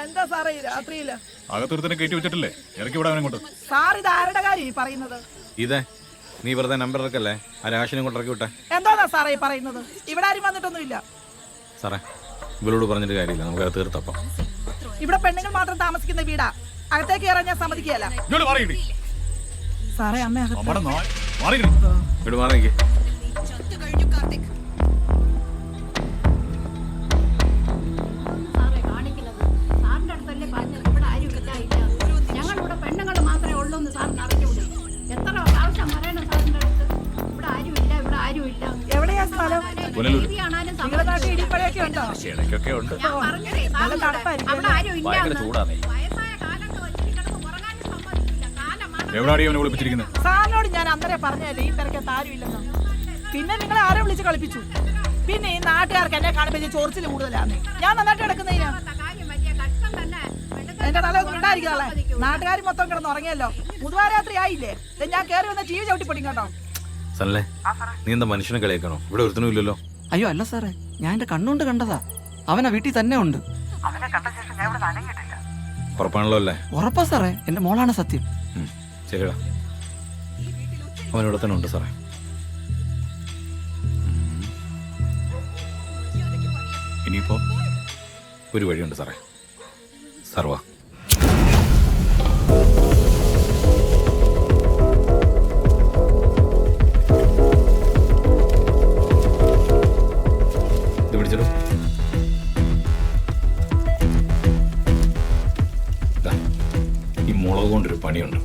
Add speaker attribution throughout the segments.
Speaker 1: എന്താ സാറേ ഈ രാത്രിയില്
Speaker 2: അകത്തൊരുത്തനെ കയറ്റി വെച്ചിട്ടില്ലേ? ഇറക്കി വിടാൻ അങ്ങോട്ട്.
Speaker 1: സാർ ഇത് ആരുടെ കാര്യം ഈ പറയുന്നത്?
Speaker 3: ഇതേ നീ വെറുതെ നമ്പർ ഇറക്കല്ലേ, ആ രാശിനെ കൊണ്ട് ഇറക്കി വിട്ടെ.
Speaker 1: എന്താ സാറേ ഈ പറയുന്നത്? ഇവിടെ ആരും വന്നിട്ടൊന്നുമില്ല
Speaker 3: സാറേ. ഇവളോട് പറഞ്ഞിട്ട് കാര്യമില്ല, നമുക്ക് അത് തീർത്തപ്പം.
Speaker 1: ഇവിടെ പെണ്ണുങ്ങൾ മാത്രം താമസിക്കുന്ന വീടാ, അകത്തേക്ക് കയറാൻ ഞാൻ സമ്മതിക്കുകയല്ല. സാറേ അമ്മ
Speaker 3: ഇവിടെ മാറിക്ക്.
Speaker 4: ഞങ്ങളിവിടെ പെണ്ണുങ്ങൾ മാത്രമേ ഉള്ളൂ എന്ന് സാറിന് അറിഞ്ഞുകൂടി. എത്ര പ്രാവശ്യം പറയണം സാറിൻ്റെ അടുത്ത്, ഇവിടെ ആരുമില്ല, ഇവിടെ ആരുമില്ല.
Speaker 1: എവിടെയാ സ്ഥലം?
Speaker 4: ടി.വി. കാണാനും
Speaker 1: നിങ്ങളുടെ നാട്ടിൽ ഇടിപ്പഴയൊക്കെ ഉണ്ടോ?
Speaker 3: ഇടയ്ക്കൊക്കെ ഉണ്ട്.
Speaker 4: ഞാൻ പറഞ്ഞതേ
Speaker 1: നല്ല
Speaker 4: സാറിനോട്,
Speaker 1: തണുപ്പായിരിക്കും.
Speaker 4: അവിടെ ആരും ഇല്ല.
Speaker 3: ഭയങ്കര ചൂടാണേ.
Speaker 4: വയസ്സായ കാലത്ത് ഒറ്റയ്ക്ക് കിടന്ന് ഉറങ്ങാനും സമ്മതിക്കില്ല. കാലമാണ്
Speaker 2: എവിടെയാണ് അവനെ വിളിപ്പിച്ചിരിക്കുന്നത്?
Speaker 1: സാറിനോട് ഞാൻ അന്നേരം പറഞ്ഞതല്ലേ ഈ തിരക്കത്ത് ആരുമില്ലെന്ന്. പിന്നെ നിങ്ങൾ ആരെ വിളിച്ച് കളിപ്പിച്ചു? പിന്നെ ഈ നാട്ടുകാർക്ക് എന്നെ കാണുമ്പോൾ ചോർച്ചിൽ കൂടുതലാണ്. ഞാൻ നന്നായിട്ട് കിടക്കുന്നതിന്
Speaker 4: കാര്യം വലിയ കഷ്ടം തന്നെ.
Speaker 1: എന്റെ തല ഒന്നും ഉണ്ടായിരിക്കാളെ. നാട്ടുകാർ മൊത്തം കിടന്ന് ഉറങ്ങിയല്ലോ. മുതുവാരാത്രി ആയില്ലേ? ഞാൻ കയറി വന്ന ടി വി ചവിട്ടിപ്പൊടി കേട്ടോ.
Speaker 3: സല്ലേ, നീ എന്താ മനുഷ്യനെ കളിയാക്കണോ? ഇവിടെ ഒരുത്തനും ഇല്ലല്ലോ.
Speaker 5: അയ്യോ അല്ല സാറേ, ഞാൻ എന്റെ കണ്ണുകൊണ്ട് കണ്ടതാ. അവനാ വീട്ടിൽ തന്നെ ഉണ്ട്.
Speaker 3: ഉറപ്പാണല്ലോ അല്ലേ?
Speaker 5: ഉറപ്പാ സാറേ, എന്റെ മോളാണ് സത്യം.
Speaker 3: ശരിടാ, അവനിവിടെ തന്നെ ഉണ്ട് സാറേ.
Speaker 2: ഇനിയിപ്പോ
Speaker 3: ഒരു വഴിയുണ്ട് സാറേ. സർവ ഇത് പിടിച്ചിടും. ഈ മുളക് കൊണ്ടൊരു പണിയുണ്ട്.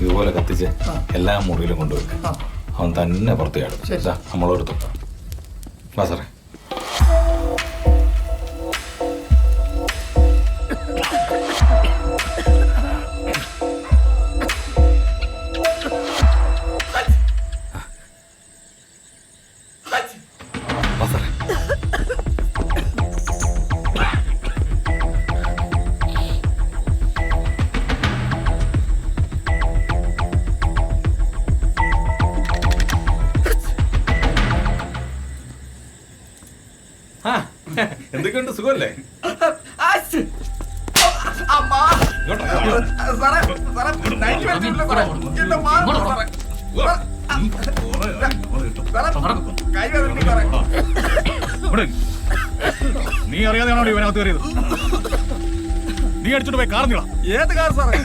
Speaker 3: ഇതുപോലെ കത്തിച്ച് എല്ലാ മുറിയിലും കൊണ്ടുവെക്കും. അവൻ തന്നെ പുറത്ത് ചാടും. നമ്മളോടത്തും വാ സാറേ. വാ സാറേ. എന്തൊക്കെയുണ്ട്, സുഖമല്ലേ?
Speaker 2: നീ അറിയാതെയാണോ ഇവനകത്ത് കയറിയത്? നീ അടിച്ചോണ്ട് പോയി കാർ നീളാ.
Speaker 6: ഏത് കാർ സാറേ?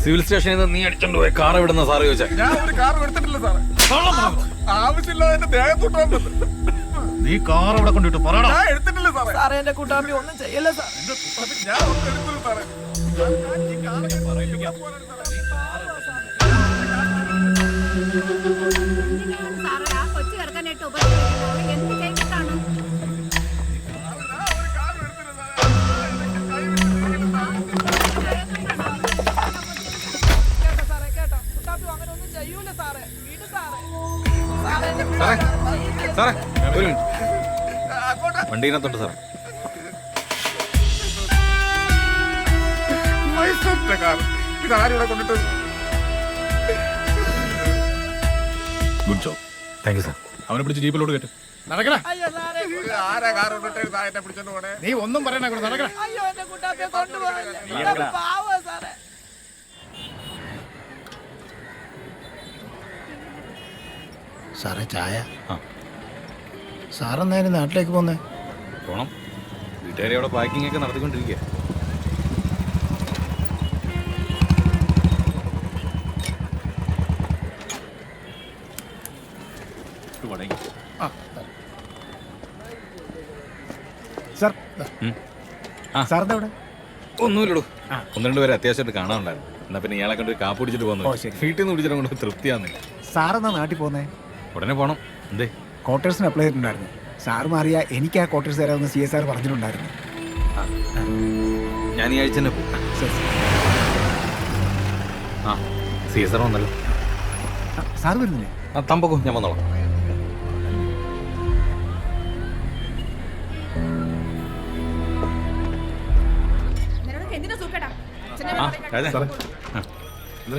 Speaker 3: സിവിൽ സ്റ്റേഷനിൽ നിന്ന് നീ അടിച്ചോണ്ട് പോയി കാർ എവിടുന്ന സാറ് ചോദിച്ചാ?
Speaker 6: ഞാൻ ഒരു കാർ എടുത്തിട്ടില്ല സാറേ. ആവശ്യമില്ലാതെ എന്റെ ദേഹത്തോട്ട്
Speaker 2: നീ കാർ അവിടെ കൊണ്ടിട്ട് പറയണം.
Speaker 6: ഞാൻ എടുത്തിട്ടില്ല സാറേ.
Speaker 1: സാറേ എന്റെ കൂട്ടാമ്പി ഒന്നും ചെയ്യല്ല സാർ.
Speaker 6: ഞാൻ ഒന്നും എടുത്തില്ല സാറേ.
Speaker 4: സാറേ ആ കൊച്ചു കിടക്കാനായിട്ട് ഉപയോഗിക്കുന്നത് എന്ത് ചെയ്തിട്ടാണ്?
Speaker 1: കേട്ടോ സാറേ, കേട്ടോ. കൂട്ടാമ്പി അങ്ങനെ ഒന്നും ചെയ്യൂല സാറേ. വീട് സാറേ. സാറേ എന്റെ കൂട്ടാമ്പി
Speaker 3: സാറേ ഒരു മിനിറ്റ്. വണ്ടീനകത്തുണ്ട് സാറേ.
Speaker 6: ഇതാരിവിടെ കൊണ്ടിട്ട്?
Speaker 2: Good job.
Speaker 3: Thank you sir.
Speaker 2: അവനെ പിടിച്ച് ജീപ്പിലോട്ട് കയറ്റും.
Speaker 6: നടക്കണ.
Speaker 1: അയ്യോ സാറേ,
Speaker 6: ആരാ കാർ കൊണ്ടിട്ട് എന്നെ പിടിച്ചോണ്ട് പോണേ? നീ ഒന്നും പറയണ നടക്കണ.
Speaker 1: അയ്യോ എന്റെ കൂട്ടാമ്പിയെ കൊണ്ടുപോകല്ലേ. കൂട്ടാമ്പി പാവമാ സാറേ.
Speaker 7: സാറേ ചായ.
Speaker 3: ആ
Speaker 7: സാറെന്നായിരുന്നു നാട്ടിലേക്ക് പോന്നേ?
Speaker 3: പോണം. വീട്ടുകാരെ അവിടെ പാക്കിംഗ് ഒക്കെ നടത്തിക്കൊണ്ടിരിക്കുക.
Speaker 7: സാർ
Speaker 3: ആ
Speaker 7: സാറിന്റെ അവിടെ
Speaker 3: ഒന്നുമില്ലടൂ. ഒന്ന് രണ്ട് പേരെ അത്യാവശ്യമായിട്ട് കാണാനുണ്ടായിരുന്നു. എന്നാ പിന്നെ ഇയാളെ കണ്ട് കാപ്പ് പിടിച്ചിട്ട് പോകുന്നു. വീട്ടിൽ നിന്ന് കുടിച്ചിട്ട് കൊണ്ട് തൃപ്തിയാന്നില്ല.
Speaker 7: സാറെന്നാ നാട്ടിൽ പോന്നേ?
Speaker 3: ഉടനെ പോണം. എന്തേ?
Speaker 7: ക്വാർട്ടേഴ്സിന് അപ്ലൈ ചെയ്തിട്ടുണ്ടായിരുന്നു. സാറ് മാറിയാ എനിക്ക് ആ ക്വാർട്ടേഴ്സ് തരാമെന്ന് CSR പറഞ്ഞിട്ടുണ്ടായിരുന്നു.
Speaker 3: ഞാൻ ഈ ആഴ്ച തന്നെ പോകും. ആ CSR വന്നല്ലോ.
Speaker 7: സാറ് വരുന്നില്ലേ?
Speaker 3: ആ തമ്പക്കോ, ഞാൻ വന്നോളാം.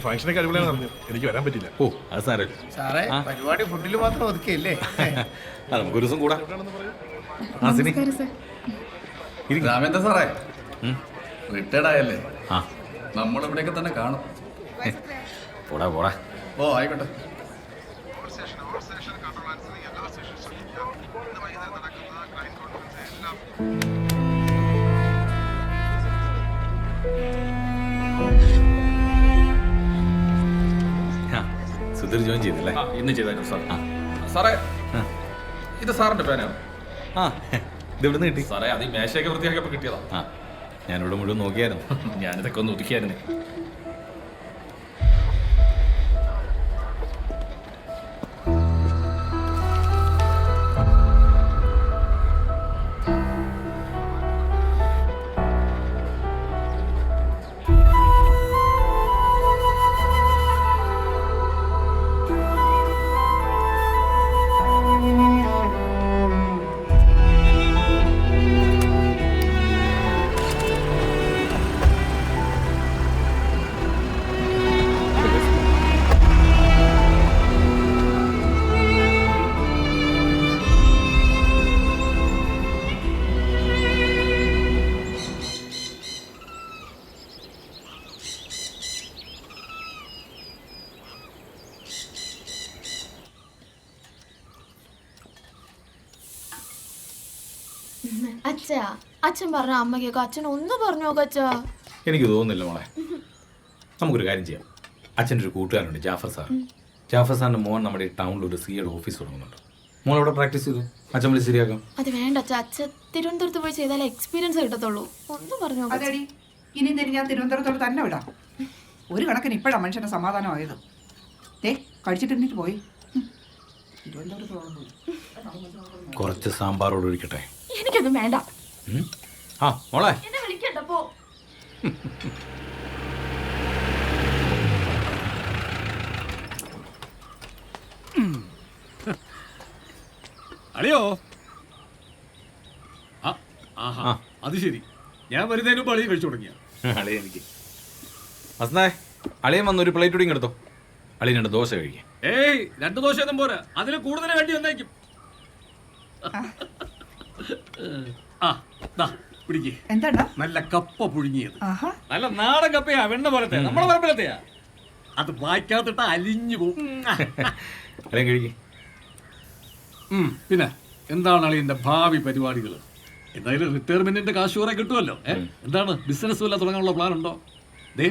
Speaker 2: ഫംഗ്ഷനൊക്കെ അടിപൊളിയാണെന്ന് പറഞ്ഞു. എനിക്ക് വരാൻ പറ്റില്ല.
Speaker 3: ഓ അത് സാരമില്ല
Speaker 7: സാറേ പരിപാടി ഫുഡിൽ മാത്രം ഒതുക്കിയല്ലേ?
Speaker 3: നമുക്കൊരു ദിവസം കൂടാ.
Speaker 6: രാമേന്ദ്ര സാറേ റിട്ടയർഡ് ആയല്ലേ?
Speaker 3: ആ
Speaker 6: നമ്മളിവിടെയൊക്കെ തന്നെ കാണും.
Speaker 3: പോടാ പോടാ.
Speaker 6: ഓ ആയിക്കോട്ടെ.
Speaker 3: സുധീർ ജോയിൻ ചെയ്തല്ലേ?
Speaker 2: ഇന്ന് ചെയ്തായിരുന്നു സാർ. സാറേ ഇത് സാറിന്റെ പേനാണ്.
Speaker 3: ആ ഇത് എവിടുന്ന് കിട്ടി?
Speaker 2: സാറേ അത് ഈ മേശയൊക്കെ വൃത്തിയാക്കിയപ്പോൾ കിട്ടിയതാ.
Speaker 3: ആ ഞാനിവിടെ മുഴുവൻ നോക്കിയായിരുന്നു.
Speaker 2: ഞാനിതൊക്കെ ഒന്ന് ഒതുക്കിയായിരുന്നു.
Speaker 8: അച്ഛാ അച്ഛൻ പറഞ്ഞ അമ്മയ്ക്കൊക്കെ അച്ഛൻ ഒന്ന് പറഞ്ഞു നോക്ക അച്ഛാ.
Speaker 3: എനിക്ക് തോന്നുന്നില്ല മോളെ. നമുക്കൊരു കാര്യം ചെയ്യാം. അച്ഛൻ്റെ ഒരു കൂട്ടുകാരുണ്ട് ജാഫർ സാർ. ജാഫർ സാറിൻ്റെ മോൻ നമ്മുടെ ഈ ടൗണിൽ ഒരു സിയുടെ ഓഫീസ് തുടങ്ങുന്നുണ്ട്. മോൾ അവിടെ പ്രാക്ടീസ് ചെയ്തു, അച്ഛൻ വിളിച്ച് ശരിയാക്കാം.
Speaker 8: അത് വേണ്ട അച്ഛാ, അച്ഛൻ തിരുവനന്തപുരത്ത് പോയി ചെയ്താലേ എക്സ്പീരിയൻസ് കിട്ടത്തുള്ളൂ. ഒന്ന് പറഞ്ഞു നോക്ക.
Speaker 1: അതെടി ഇനി എന്തെങ്കിലും ഞാൻ തിരുവനന്തപുരത്തോട് തന്നെ വിടാം. ഒരു കണക്കിന് ഇപ്പോഴാണ് മനുഷ്യന്റെ സമാധാനമായത്. കഴിച്ചിട്ട് പോയി തിരുവനന്തപുരത്ത് പോയി.
Speaker 3: കുറച്ച് സാമ്പാറോട് ഒഴിക്കട്ടെ?
Speaker 8: എനിക്കൊന്നും വേണ്ട.
Speaker 3: ആ മോളെ
Speaker 8: എന്നെ വിളിക്കണ്ട പോ.
Speaker 2: അളിയോ അത് ശരി. ഞാൻ വരുന്നതിന് മുമ്പ് അളിയെ കഴിച്ചു തുടങ്ങിയ
Speaker 3: അളിയ എനിക്ക് വസന്തേ അളിയൻ വന്ന് ഒരു പ്ലേറ്റ് കൂടി എടുത്തോ. അളിയൻ 2 ദോശ കഴിക്കാം.
Speaker 2: ഏയ് 2 ദോശയൊന്നും പോരാ, അതിൽ കൂടുതൽ വേണ്ടി വന്നേക്കും. പിടിക്കേ
Speaker 1: എന്താ
Speaker 2: നല്ല കപ്പ പുഴുങ്ങിയത്. നല്ല നാടൻ കപ്പയാ, വെണ്ണ പോലത്തെ, നമ്മളെ പറമ്പിലത്തെയാ. അത് വായിക്കാത്തിട്ട അലിഞ്ഞു പോകും.
Speaker 3: അളിയൻ കഴിക്കേ.
Speaker 2: പിന്നെ എന്താണ് അളിയന്റെ ഭാവി പരിപാടികൾ? എന്തായാലും റിട്ടയർമെന്റിന്റെ കാശ് കുറെ കിട്ടുമല്ലോ. എന്താണ് ബിസിനസ് വല്ല തുടങ്ങാനുള്ള പ്ലാൻ ഉണ്ടോ? ദേ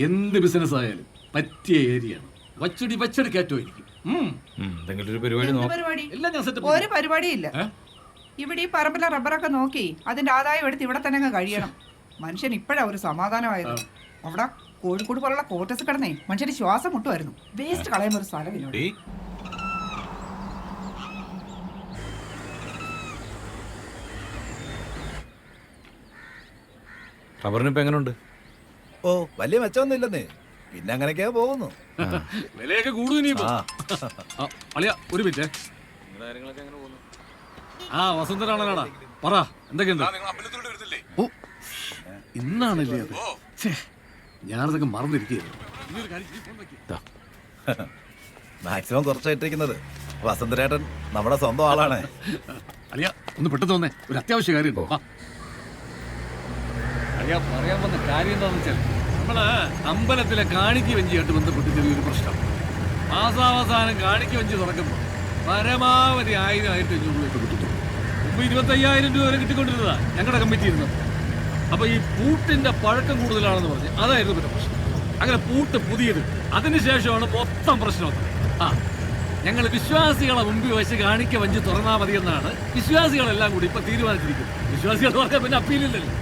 Speaker 2: എന്ത് ബിസിനസ് ആയാലും പറ്റിയ ഏരിയയാണ്. വച്ചടി കയറ്റുമായിരിക്കും.
Speaker 1: ഒരു പരിപാടിയില്ല. ഇവിടെ ഈ പറമ്പിലെ റബ്ബറൊക്കെ നോക്കി അതിന്റെ ആദായം എടുത്ത് ഇവിടെ തന്നെ കഴിയണം. മനുഷ്യൻ ഇപ്പോഴാ ഒരു സമാധാനമായത്. അവിടെ കോഴിക്കോട് പോലുള്ള കോട്ടസ് കിടന്നേ മനുഷ്യന് ശ്വാസം മുട്ടുമായിരുന്നു. വേസ്റ്റ് കളയുന്ന ഒരു സ്ഥലമില്ല.
Speaker 3: റബ്ബറിനിപ്പോ എങ്ങനെയുണ്ട്?
Speaker 9: ഓ വലിയ മെച്ചമൊന്നും ഇല്ലെന്നേ, പിന്നെ അങ്ങനെയൊക്കെയാ പോകുന്നു.
Speaker 2: വിലയൊക്കെ കൂടുതൽ. അളിയ ഒരു മിനിറ്റ്. ആ വസുന്ധരാണല്ലോടാ, പറ എന്തൊക്കെയുണ്ട്? ഓ ഇന്നാണല്ലേ അത്. ഞാനതൊക്കെ മറന്നിരിക്കുകയായിരുന്നു.
Speaker 9: മാക്സിമം കുറച്ചായിട്ടിരിക്കുന്നത്. വസന്തരേട്ടൻ നമ്മുടെ സ്വന്തം ആളാണ്.
Speaker 2: അളിയ ഒന്ന് പെട്ടെന്ന് വന്നേ, ഒരു അത്യാവശ്യ കാര്യം. അളിയ പറയാൻ വന്ന കാര്യം എന്താണെന്ന് വെച്ചാൽ നമ്മള് അമ്പലത്തിലെ കാണിക്ക് വഞ്ചിയായിട്ട് ബന്ധപ്പെട്ട് ചെറിയൊരു പ്രശ്നം. മാസാവസാനം കാണിക്ക് വഞ്ചി തുറക്കുമ്പോൾ പരമാവധി 1000-1500 രൂപ കിട്ടുന്നു. മുമ്പ് 25,000 രൂപ വരെ കിട്ടിക്കൊണ്ടിരുന്നതാ ഞങ്ങളുടെ കമ്മിറ്റി ഇരുന്നത്. അപ്പൊ ഈ പൂട്ടിന്റെ പഴക്കം കൂടുതലാണെന്ന് പറഞ്ഞ് അതായിരുന്നു പിന്നെ പ്രശ്നം. അങ്ങനെ പൂട്ട് പുതിയത്, അതിനുശേഷമാണ് മൊത്തം പ്രശ്നം. ഞങ്ങൾ വിശ്വാസികളെ മുമ്പിൽ വെച്ച് കാണിക്ക വഞ്ചി തുറന്നാൽ മതി എന്നാണ് വിശ്വാസികളെല്ലാം കൂടി ഇപ്പൊ തീരുമാനിച്ചിരിക്കുന്നത്. വിശ്വാസികൾ പറഞ്ഞാൽ പിന്നെ അപ്പീലില്ലല്ലോ.